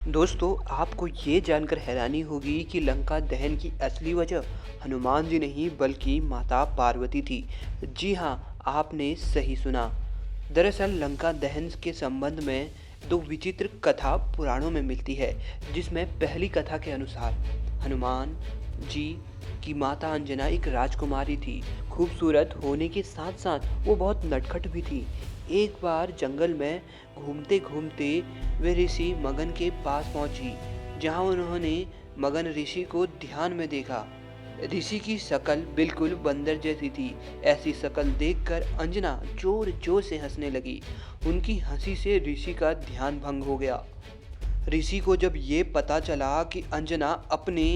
दोस्तों, आपको ये जानकर हैरानी होगी कि लंका दहन की असली वजह हनुमान जी नहीं बल्कि माता पार्वती थी। जी हाँ, आपने सही सुना। दरअसल लंका दहन के संबंध में दो विचित्र कथा पुराणों में मिलती है, जिसमें पहली कथा के अनुसार हनुमान जी की माता अंजना एक राजकुमारी थी। खूबसूरत होने के साथ साथ वो बहुत नटखट भी थी। एक बार जंगल में घूमते घूमते वे ऋषि मगन के पास पहुंची, जहां उन्होंने मगन ऋषि को ध्यान में देखा। ऋषि की शक्ल बिल्कुल बंदर जैसी थी। ऐसी शक्ल देखकर अंजना जोर जोर से हंसने लगी। उनकी हंसी से ऋषि का ध्यान भंग हो गया। ऋषि को जब ये पता चला कि अंजना अपने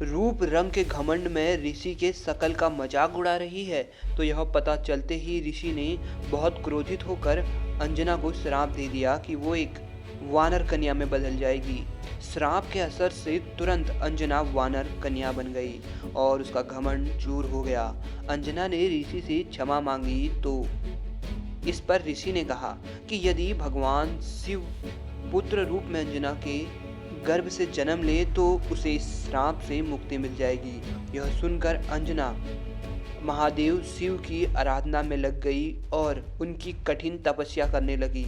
रूप रंग के घमंड में ऋषि के शकल का मजाक उड़ा रही है, तो यह पता चलते ही ऋषि ने बहुत क्रोधित होकर अंजना को श्राप दे दिया कि वो एक वानर कन्या में बदल जाएगी। श्राप के असर से तुरंत अंजना वानर कन्या बन गई और उसका घमंड चूर हो गया। अंजना ने ऋषि से क्षमा मांगी तो इस पर ऋषि ने कहा कि यदि भगवान शिव पुत्र रूप में अंजना के गर्भ से जन्म ले तो उसे श्राप से मुक्ति मिल जाएगी। यह सुनकर अंजना महादेव शिव की आराधना में लग गई और उनकी कठिन तपस्या करने लगी।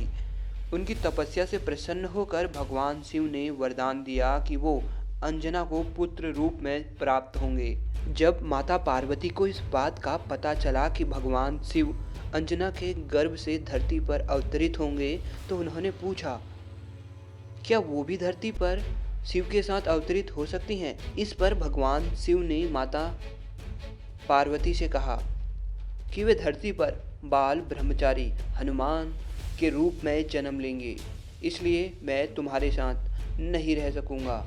उनकी तपस्या से प्रसन्न होकर भगवान शिव ने वरदान दिया कि वो अंजना को पुत्र रूप में प्राप्त होंगे। जब माता पार्वती को इस बात का पता चला कि भगवान शिव अंजना के गर्भ से धरती पर अवतरित होंगे, तो उन्होंने पूछा, क्या वो भी धरती पर शिव के साथ अवतरित हो सकती हैं? इस पर भगवान शिव ने माता पार्वती से कहा कि वे धरती पर बाल ब्रह्मचारी हनुमान के रूप में जन्म लेंगे, इसलिए मैं तुम्हारे साथ नहीं रह सकूंगा।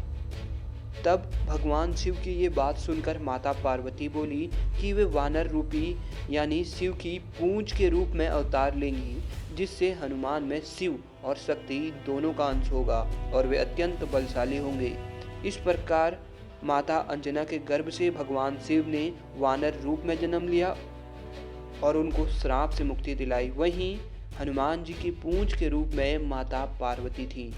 तब भगवान शिव की ये बात सुनकर माता पार्वती बोली कि वे वानर रूपी यानी शिव की पूंछ के रूप में अवतार लेंगी, जिससे हनुमान में शिव और शक्ति दोनों का अंश होगा और वे अत्यंत बलशाली होंगे। इस प्रकार माता अंजना के गर्भ से भगवान शिव ने वानर रूप में जन्म लिया और उनको श्राप से मुक्ति दिलाई। वहीं हनुमान जी की पूंछ के रूप में माता पार्वती थी।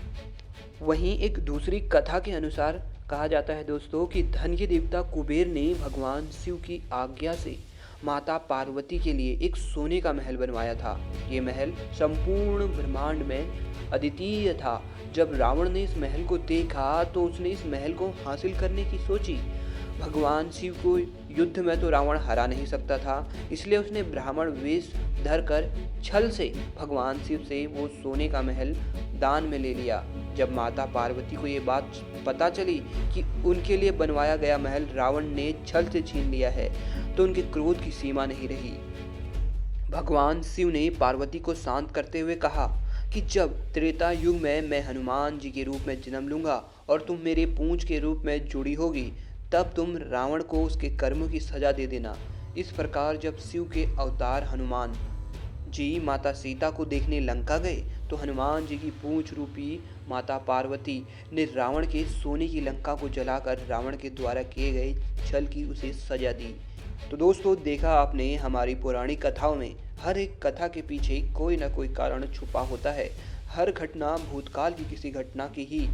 वहीं एक दूसरी कथा के अनुसार कहा जाता है दोस्तों कि धन के देवता कुबेर ने भगवान शिव की आज्ञा से माता पार्वती के लिए एक सोने का महल बनवाया था। ये महल संपूर्ण ब्रह्मांड में अद्वितीय था। जब रावण ने इस महल को देखा तो उसने इस महल को हासिल करने की सोची। भगवान शिव को युद्ध में तो रावण हरा नहीं सकता था, इसलिए उसने ब्राह्मण वेश धरकर छल से भगवान शिव से वो सोने का महल दान में ले लिया। जब माता पार्वती को ये बात पता चली कि उनके लिए बनवाया गया महल रावण ने छल से छीन लिया है, तो उनके क्रोध की सीमा नहीं रही। भगवान शिव ने पार्वती को शांत करते हुए कहा कि जब त्रेता युग में मैं हनुमान जी के रूप में जन्म लूंगा और तुम मेरे पूंछ के रूप में जुड़ी होगी, तब तुम रावण को उसके कर्मों की सजा दे देना। इस प्रकार जब शिव के अवतार हनुमान जी माता सीता को देखने लंका गए, तो हनुमान जी की पूंछ रूपी माता पार्वती ने रावण के सोने की लंका को जलाकर रावण के द्वारा किए गए छल की उसे सजा दी। तो दोस्तों, देखा आपने हमारी पौराणिक कथाओं में हर एक कथा के पीछे कोई ना कोई कारण छुपा होता है। हर घटना भूतकाल की किसी घटना की ही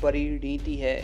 परिणति है।